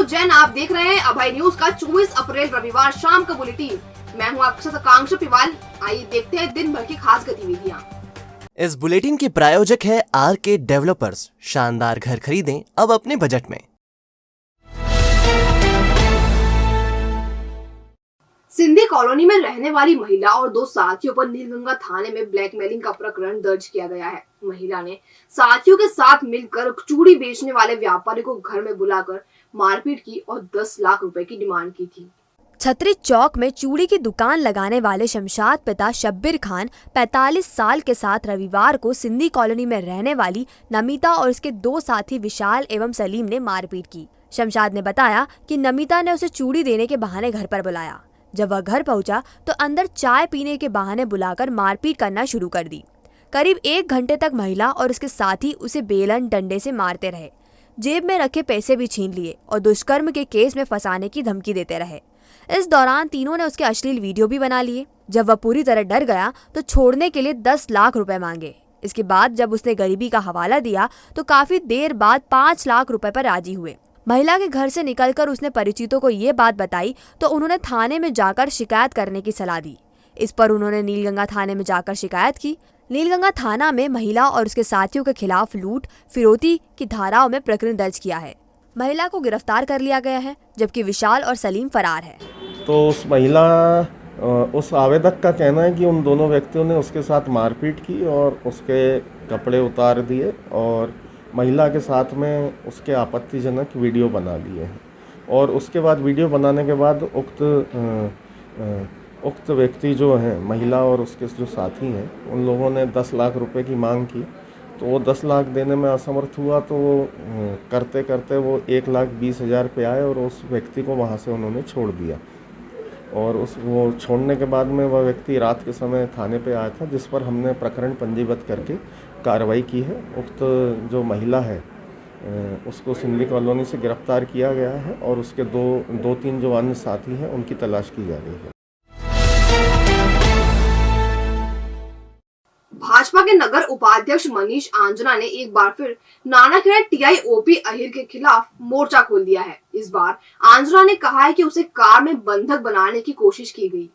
जैन, आप देख रहे हैं अभय न्यूज का 24 अप्रैल रविवार शाम का बुलेटिन। मैं हूं आपके साथ आकांक्षा पिवाल। आइए देखते हैं दिन भर की खास गतिविधियां। इस बुलेटिन के प्रायोजक है आरके डेवलपर्स। शानदार घर खरीदें अब अपने बजट में। सिंधी कॉलोनी में रहने वाली महिला और दो साथियों पर नीलगंगा थाने में ब्लैकमेलिंग का प्रकरण दर्ज किया गया है। महिला ने साथियों के साथ मिलकर चूड़ी बेचने वाले व्यापारी को घर में बुलाकर मारपीट की और 10 लाख रुपए की डिमांड की थी। छतरी चौक में चूड़ी की दुकान लगाने वाले शमशाद पिता शब्बीर खान 45 साल के साथ रविवार को सिंधी कॉलोनी में रहने वाली नमिता और उसके दो साथी विशाल एवं सलीम ने मारपीट की। शमशाद ने बताया कि नमिता ने उसे चूड़ी देने के बहाने घर पर बुलाया। जब वह घर पहुंचा तो अंदर चाय पीने के बहाने बुलाकर मारपीट करना शुरू कर दी। करीब 1 घंटे तक महिला और उसके साथी उसे बेलन डंडे से मारते रहे। जेब में रखे पैसे भी छीन लिए और दुष्कर्म के केस में फंसाने की धमकी देते रहे। इस दौरान तीनों ने उसके अश्लील वीडियो भी बना लिए। जब वह पूरी तरह डर गया तो छोड़ने के लिए 10 लाख रुपए मांगे। इसके बाद जब उसने गरीबी का हवाला दिया तो काफी देर बाद 5 लाख रुपए पर राजी हुए। महिला के घर से निकलकर उसने परिचितों को ये बात बताई तो उन्होंने थाने में जाकर शिकायत करने की सलाह दी। इस पर उन्होंने नीलगंगा थाने में जाकर शिकायत की। नीलगंगा थाना में महिला और उसके साथियों के खिलाफ लूट फिरौती की धाराओं में प्रकरण दर्ज किया है। महिला को गिरफ्तार कर लिया गया है, जबकि विशाल और सलीम फरार है। तो उस आवेदक का कहना है कि उन दोनों व्यक्तियों ने उसके साथ मारपीट की और उसके कपड़े उतार दिए और महिला के साथ में उसके आपत्तिजनक वीडियो बना लिए हैं। और उसके बाद वीडियो बनाने के बाद उक्त व्यक्ति जो हैं, महिला और उसके जो साथी हैं, उन लोगों ने 10 लाख रुपए की मांग की। तो वो 10 लाख देने में असमर्थ हुआ तो वो करते करते वो 1,20,000 पे आए और उस व्यक्ति को वहाँ से उन्होंने छोड़ दिया। और वो छोड़ने के बाद में वह व्यक्ति रात के समय थाने पे आया था, जिस पर हमने प्रकरण पंजीबद्ध करके कार्रवाई की है। उक्त जो महिला है उसको सिंधी कॉलोनी से गिरफ्तार किया गया है और उसके दो तीन जो अन्य साथी हैं उनकी तलाश की जा रही है। भाजपा के नगर उपाध्यक्ष मनीष आंजना ने एक बार फिर नानाखेड़ा टीआई ओपी अहिर के खिलाफ मोर्चा खोल दिया है। इस बार आंजना ने कहा है कि उसे कार में बंधक बनाने की कोशिश की गई।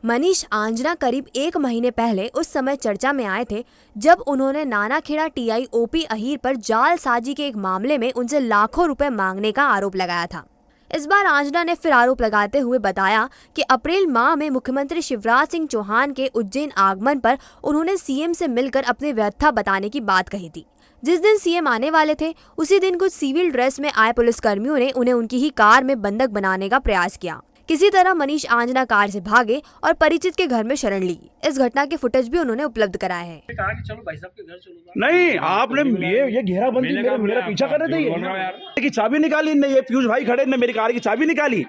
मनीष आंजना करीब 1 महीने पहले उस समय चर्चा में आए थे जब उन्होंने नानाखेड़ा टीआई ओपी अहिर पर जालसाजी के एक मामले में उनसे लाखों रुपए मांगने का आरोप लगाया था। इस बार आंजना ने फिर आरोप लगाते हुए बताया कि अप्रैल माह में मुख्यमंत्री शिवराज सिंह चौहान के उज्जैन आगमन पर उन्होंने सीएम से मिलकर अपनी व्यथा बताने की बात कही थी। जिस दिन सीएम आने वाले थे उसी दिन कुछ सिविल ड्रेस में आए पुलिसकर्मियों ने उन्हें उनकी ही कार में बंधक बनाने का प्रयास किया। किसी तरह मनीष आंजना कार से भागे और परिचित के घर में शरण ली। इस घटना के फुटेज भी उन्होंने उपलब्ध कराए हैं। कहा कि चलो भाई साहब के घर चलो। नहीं, आपने ये घेराबंदी मेरा पीछा कर रहे थे। कि चाबी निकाली ने, ये पीयूष भाई खड़े ने मेरी कार की चाबी निकाली,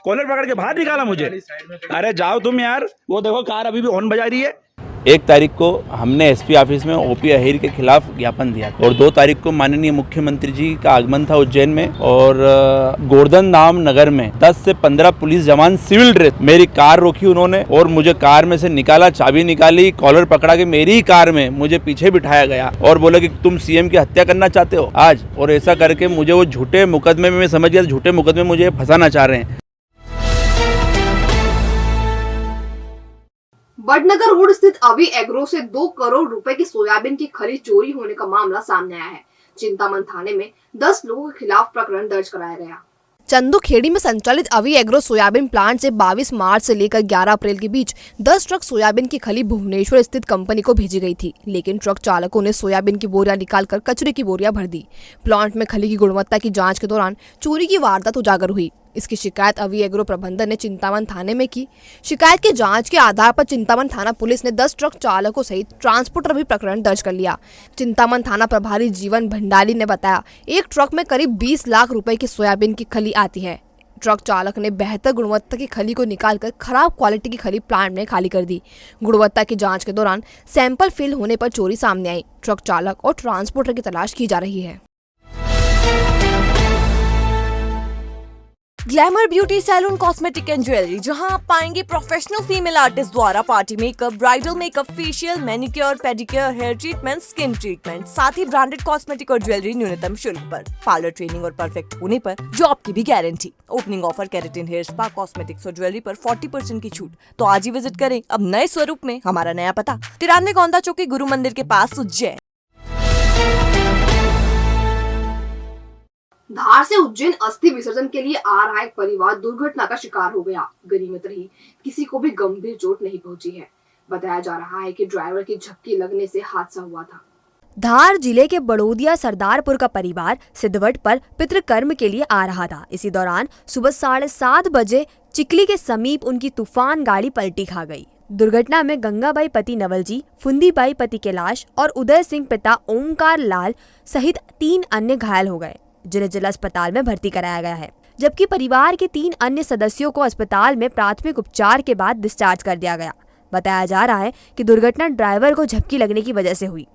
कॉलर पकड़ के बाहर निकाला मुझे। अरे जाओ तुम यार, वो देखो कार अभी भी हॉर्न बजा रही है। 1 तारीख को हमने एसपी ऑफिस में ओपी अहिर के खिलाफ ज्ञापन दिया और 2 तारीख को माननीय मुख्यमंत्री जी का आगमन था उज्जैन में और गोवर्धन धाम नगर में 10 से 15 पुलिस जवान सिविल ड्रेस मेरी कार रोकी उन्होंने और मुझे कार में से निकाला, चाबी निकाली, कॉलर पकड़ा के मेरी ही कार में मुझे पीछे बिठाया गया और बोला कि तुम सीएम की हत्या करना चाहते हो आज, और ऐसा करके मुझे वो झूठे मुकदमे में, मैं समझ गया झूठे मुकदमे मुझे फंसाना चाह रहे हैं। बड़नगर रोड स्थित अवी एग्रो से 2 करोड़ रुपए की सोयाबीन की खरीद चोरी होने का मामला सामने आया है। चिंतामन थाने में 10 लोगों के खिलाफ प्रकरण दर्ज कराया गया। चंदूखेड़ी में संचालित अवी एग्रो सोयाबीन प्लांट से 22 मार्च से लेकर 11 अप्रैल के बीच 10 ट्रक सोयाबीन की खली भुवनेश्वर स्थित कंपनी को भेजी गई थी, लेकिन ट्रक चालकों ने सोयाबीन की बोरियां निकालकर कचरे की बोरियां भर दी। प्लांट में खली की गुणवत्ता की जांच के दौरान चोरी की वारदात उजागर हुई। इसकी शिकायत अवी एग्रो प्रबंधन ने चिंतामन थाने में की। शिकायत की जांच के आधार पर चिंतामन थाना पुलिस ने 10 ट्रक चालकों सहित ट्रांसपोर्टर भी प्रकरण दर्ज कर लिया। चिंतामन थाना प्रभारी जीवन भंडारी ने बताया, एक ट्रक में करीब 20 लाख रुपए की सोयाबीन की खली आती है। ट्रक चालक ने बेहतर गुणवत्ता की खली को निकालकर खराब क्वालिटी की खली प्लांट में खाली कर दी। गुणवत्ता की जांच के दौरान सैंपल फेल होने पर चोरी सामने आई। ट्रक चालक और ट्रांसपोर्टर की तलाश की जा रही है। Glamour beauty salon cosmetic and jewellery, जहां आप पाएंगे प्रोफेशनल फीमेल आर्टिस्ट द्वारा party makeup, bridal makeup, facial, manicure, pedicure, hair treatment, skin treatment, साथ ही ब्रांडेड कॉस्मेटिक और ज्वेलरी न्यूनतम शुल्क पर। पार्लर ट्रेनिंग और परफेक्ट होने पर जॉब की भी guarantee. Opening offer keratin hair spa, cosmetics और ज्वेलरी पर 40% की छूट। तो आज ही विजिट करें अब नए स्वरूप में। हमारा नया पता 93 गोंदा चौकी, गुरु मंदिर के पास, उज्जैन। धार से उज्जैन अस्थि विसर्जन के लिए आ रहा एक परिवार दुर्घटना का शिकार हो गया। गनीमत रही किसी को भी गंभीर चोट नहीं पहुंची है। बताया जा रहा है कि ड्राइवर की झपकी लगने से हादसा हुआ था। धार जिले के बड़ोदिया सरदारपुर का परिवार सिद्धवट पर पितृकर्म के लिए आ रहा था। इसी दौरान सुबह 7:30 बजे चिकली के समीप उनकी तूफान गाड़ी पलटी खा गई। दुर्घटना में गंगाबाई पति नवलजी, फुंदीबाई पति कैलाश और उदय सिंह पिता ओंकार लाल सहित 3 अन्य घायल हो गए, जिन्हें जिला अस्पताल में भर्ती कराया गया है। जबकि परिवार के 3 अन्य सदस्यों को अस्पताल में प्राथमिक उपचार के बाद डिस्चार्ज कर दिया गया। बताया जा रहा है कि दुर्घटना ड्राइवर को झपकी लगने की वजह से हुई।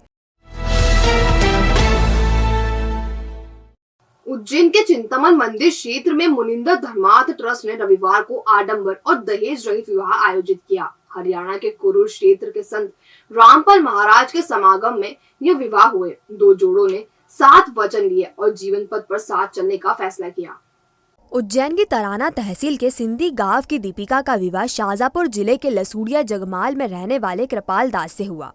उज्जैन के चिंतामन मंदिर क्षेत्र में मुनिंदर धर्मार्थ ट्रस्ट ने रविवार को आडंबर और दहेज रहित विवाह आयोजित किया। हरियाणा के कुरुल क्षेत्र के संत रामपाल महाराज के समागम में यह विवाह हुए। 2 जोड़ों ने 7 वचन लिए और जीवन पथ पर साथ चलने का फैसला किया। उज्जैन की तराना तहसील के सिंधी गांव की दीपिका का विवाह शाजापुर जिले के लसूड़िया जगमाल में रहने वाले कृपाल दास से हुआ।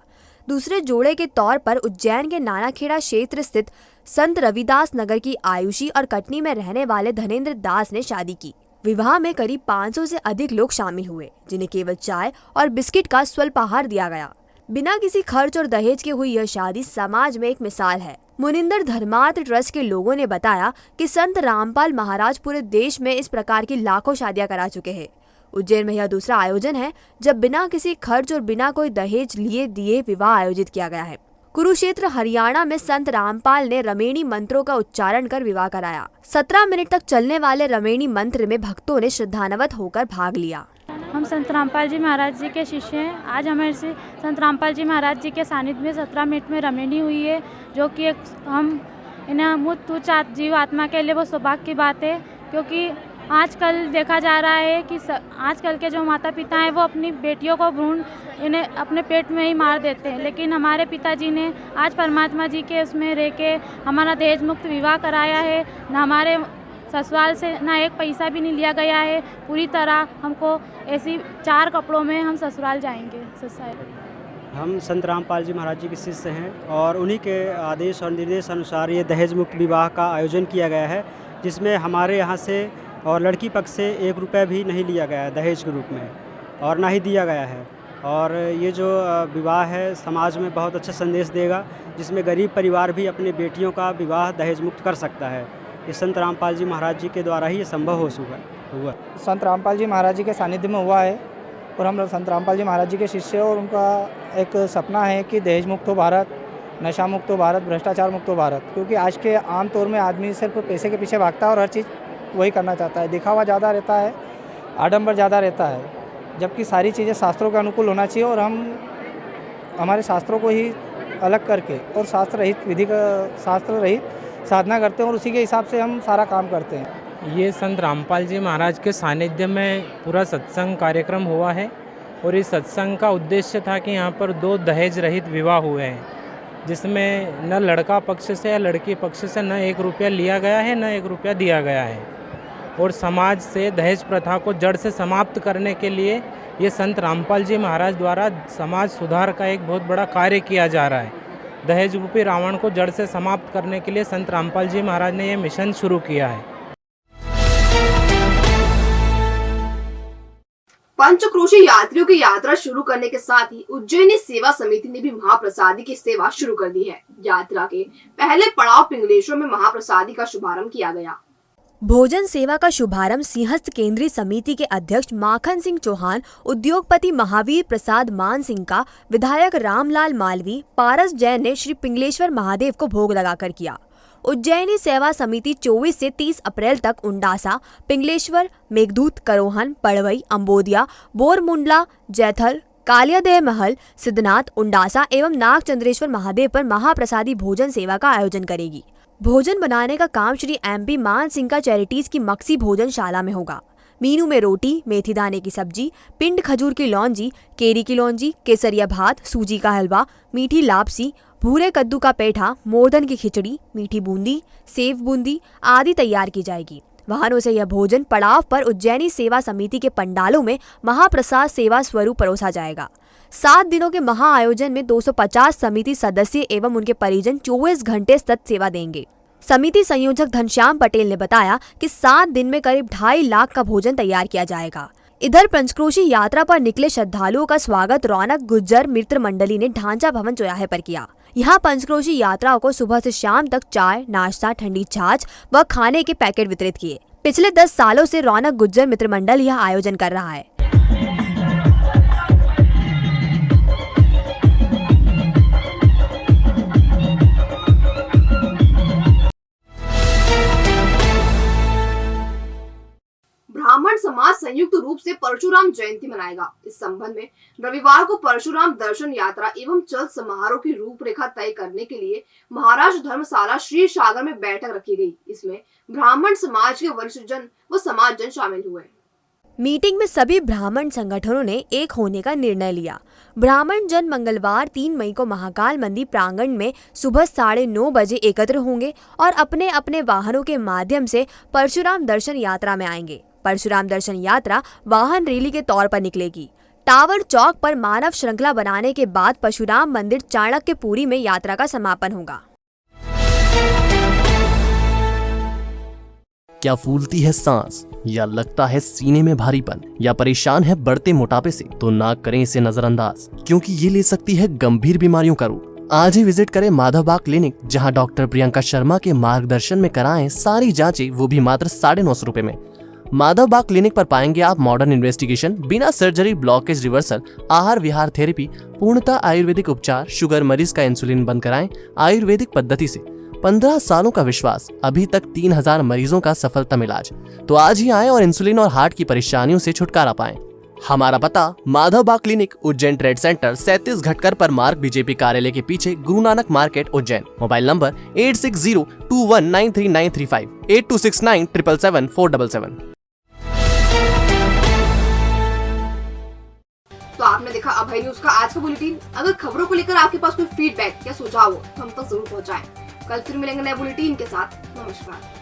दूसरे जोड़े के तौर पर उज्जैन के नानाखेड़ा क्षेत्र स्थित संत रविदास नगर की आयुषी और कटनी में रहने वाले धनेन्द्र दास ने शादी की। विवाह में करीब 500 से अधिक लोग शामिल हुए, जिन्हें केवल चाय और बिस्किट का स्वल्पाहार दिया गया। बिना किसी खर्च और दहेज के हुई यह शादी समाज में एक मिसाल है। मुनिंदर धर्मार्थ ट्रस्ट के लोगों ने बताया कि संत रामपाल महाराज पूरे देश में इस प्रकार की लाखों शादियां करा चुके हैं। उज्जैन में यह दूसरा आयोजन है जब बिना किसी खर्च और बिना कोई दहेज लिए दिए विवाह आयोजित किया गया है। कुरुक्षेत्र हरियाणा में संत रामपाल ने रमेणी मंत्रों का उच्चारण कर विवाह कराया। 17 मिनट तक चलने वाले रमेणी मंत्र में भक्तों ने श्रद्धान्वित होकर भाग लिया। हम संत रामपाल जी महाराज जी के शिष्य हैं। आज हमारे से संत रामपाल जी महाराज जी के सानिध्य में 17 मिनट में रमेणी हुई है, जो कि एक हम अमूर्त तुच्छ जीव आत्मा के लिए वो सौभाग्य की बात है। क्योंकि आजकल देखा जा रहा है कि आजकल के जो माता पिता हैं वो अपनी बेटियों को भ्रूण इन्हें अपने पेट में ही मार देते हैं, लेकिन हमारे पिताजी ने आज परमात्मा जी के उसमें रह के हमारा दहेज मुक्त विवाह कराया है। न हमारे ससुराल से ना एक पैसा भी नहीं लिया गया है। पूरी तरह हमको ऐसी 4 कपड़ों में हम ससुराल जाएंगे। हम संत रामपाल जी महाराज जी के शिष्य हैं और उन्हीं के आदेश और निर्देश अनुसार ये दहेज मुक्त विवाह का आयोजन किया गया है, जिसमें हमारे यहाँ से और लड़की पक्ष से 1 रुपया भी नहीं लिया गया है दहेज के रूप में, और ना ही दिया गया है। और ये जो विवाह है समाज में बहुत अच्छा संदेश देगा, जिसमें गरीब परिवार भी अपनी बेटियों का विवाह दहेज मुक्त कर सकता है। ये संत रामपाल जी महाराज जी के द्वारा ही ये संभव हुआ। संत रामपाल जी महाराज जी के सानिध्य में हुआ है और हम लोग संत रामपाल जी महाराज जी के शिष्य और उनका एक सपना है कि दहेज मुक्त हो भारत, नशा मुक्त हो भारत, भ्रष्टाचार मुक्त हो भारत। क्योंकि आज के आम तौर में आदमी सिर्फ पैसे के पीछे भागता है और हर चीज़ वही करना चाहता है। दिखावा ज़्यादा रहता है, आडंबर ज़्यादा रहता है, जबकि सारी चीज़ें शास्त्रों के अनुकूल होना चाहिए। और हम हमारे शास्त्रों को ही अलग करके और शास्त्र रहित साधना करते हैं और उसी के हिसाब से हम सारा काम करते हैं। ये संत रामपाल जी महाराज के सानिध्य में पूरा सत्संग कार्यक्रम हुआ है और इस सत्संग का उद्देश्य था कि यहाँ पर 2 दहेज रहित विवाह हुए हैं, जिसमें न लड़का पक्ष से या लड़की पक्ष से न 1 रुपया लिया गया है, न 1 रुपया दिया गया है। और समाज से दहेज प्रथा को जड़ से समाप्त करने के लिए ये संत रामपाल जी महाराज द्वारा समाज सुधार का एक बहुत बड़ा कार्य किया जा रहा है। दहेज रूपी रावण को जड़ से समाप्त करने के लिए संत रामपाल जी महाराज ने ये मिशन शुरू किया है। पंचक्रोशी यात्रियों की यात्रा शुरू करने के साथ ही उज्जैनी सेवा समिति ने भी महाप्रसादी की सेवा शुरू कर दी है। यात्रा के पहले पड़ाव पिंगलेश्वर में महाप्रसादी का शुभारंभ किया गया। भोजन सेवा का शुभारंभ सिंहस्थ केंद्रीय समिति के अध्यक्ष माखन सिंह चौहान, उद्योगपति महावीर प्रसाद मान सिंह का विधायक रामलाल मालवी, पारस जैन ने श्री पिंगलेश्वर महादेव को भोग लगाकर किया। उज्जैनी सेवा समिति 24 से 30 अप्रैल तक उंडासा, पिंगलेश्वर, मेघदूत, करोहन, पड़वई, अम्बोदिया, बोरमुंडला, जैथल, कालियादेह महल, सिद्धनाथ, उंडासा एवं नागचंद्रेश्वर महादेव पर महाप्रसादी भोजन सेवा का आयोजन करेगी। भोजन बनाने का काम श्री MP मान सिंह का चैरिटीज की मक्सी भोजनशाला में होगा। मीनू में रोटी, मेथी दाने की सब्जी, पिंड खजूर की लौंजी, केरी की लौंजी, केसरिया भात, सूजी का हलवा, मीठी लापसी, भूरे कद्दू का पेठा, मोरधन की खिचड़ी, मीठी बूंदी, सेव बूंदी आदि तैयार की जाएगी। वाहनों से यह भोजन पड़ाव पर उज्जैनी सेवा समिति के पंडालों में महाप्रसाद सेवा स्वरूप परोसा जाएगा। 7 दिनों के महा आयोजन में 250 समिति सदस्य एवं उनके परिजन 24 घंटे सत सेवा देंगे। समिति संयोजक घनश्याम पटेल ने बताया कि 7 दिन में करीब 2.5 लाख का भोजन तैयार किया जाएगा। इधर पंचक्रोशी यात्रा पर निकले श्रद्धालुओं का स्वागत रौनक गुज्जर मित्र मंडली ने ढांचा भवन चौराहे पर किया। यहाँ पंचक्रोशी यात्राओं को सुबह से शाम तक चाय, नाश्ता, ठंडी छाछ व खाने के पैकेट वितरित किए। पिछले 10 सालों से रौनक गुज्जर मित्र मंडल यह आयोजन कर रहा है। ब्राह्मण समाज संयुक्त रूप से परशुराम जयंती मनाएगा। इस संबंध में रविवार को परशुराम दर्शन यात्रा एवं चल समारोह की रूपरेखा तय करने के लिए महाराष्ट्र धर्मशाला श्री सागर में बैठक रखी गई। इसमें ब्राह्मण समाज के वरिष्ठ जन व समाज जन शामिल हुए। मीटिंग में सभी ब्राह्मण संगठनों ने एक होने का निर्णय लिया। ब्राह्मण जन मंगलवार 3 मई को महाकाल मंदिर प्रांगण में सुबह 9:30 बजे एकत्र होंगे और अपने अपने वाहनों के माध्यम से परशुराम दर्शन यात्रा में आएंगे। परशुराम दर्शन यात्रा वाहन रैली के तौर पर निकलेगी। टावर चौक पर मानव श्रृंखला बनाने के बाद परशुराम मंदिर चाणक्यपुरी में यात्रा का समापन होगा। क्या फूलती है सांस, या लगता है सीने में भारीपन, या परेशान है बढ़ते मोटापे से, तो ना करें इसे नजरअंदाज, क्योंकि ये ले सकती है गंभीर बीमारियों का रूप। आज ही विजिट करें माधव बाग क्लिनिक, जहां डॉक्टर प्रियंका शर्मा के मार्गदर्शन में कराएं सारी जांचें, वो भी मात्र 950 रुपए में। माधव बाग क्लिनिक पर पाएंगे आप मॉडर्न इन्वेस्टिगेशन, बिना सर्जरी, ब्लॉकेज रिवर्सल, आहार विहार थेरेपी, पूर्णतः आयुर्वेदिक उपचार, शुगर मरीज का इंसुलिन बंद कराएं आयुर्वेदिक पद्धति से। 15 सालों का विश्वास, अभी तक 3000 मरीजों का सफलतम इलाज। तो आज ही आएं और इंसुलिन और हार्ट की परेशानियों से छुटकारा पाएं। हमारा पता माधव बाग क्लिनिक, उज्जैन ट्रेड सेंटर 37 घटकर पर मार्ग, बीजेपी कार्यालय के पीछे, Guru Nanak market, Ujjain. Mobile number 8602193935, 8269777477। तो आपने देखा अभय न्यूज का आज का बुलेटिन। अगर खबरों को लेकर आपके पास कोई फीडबैक या सुझाव हो तो हम तक जरूर पहुंचाएं। कल फिर मिलेंगे नए बुलेटिन के साथ। नमस्कार।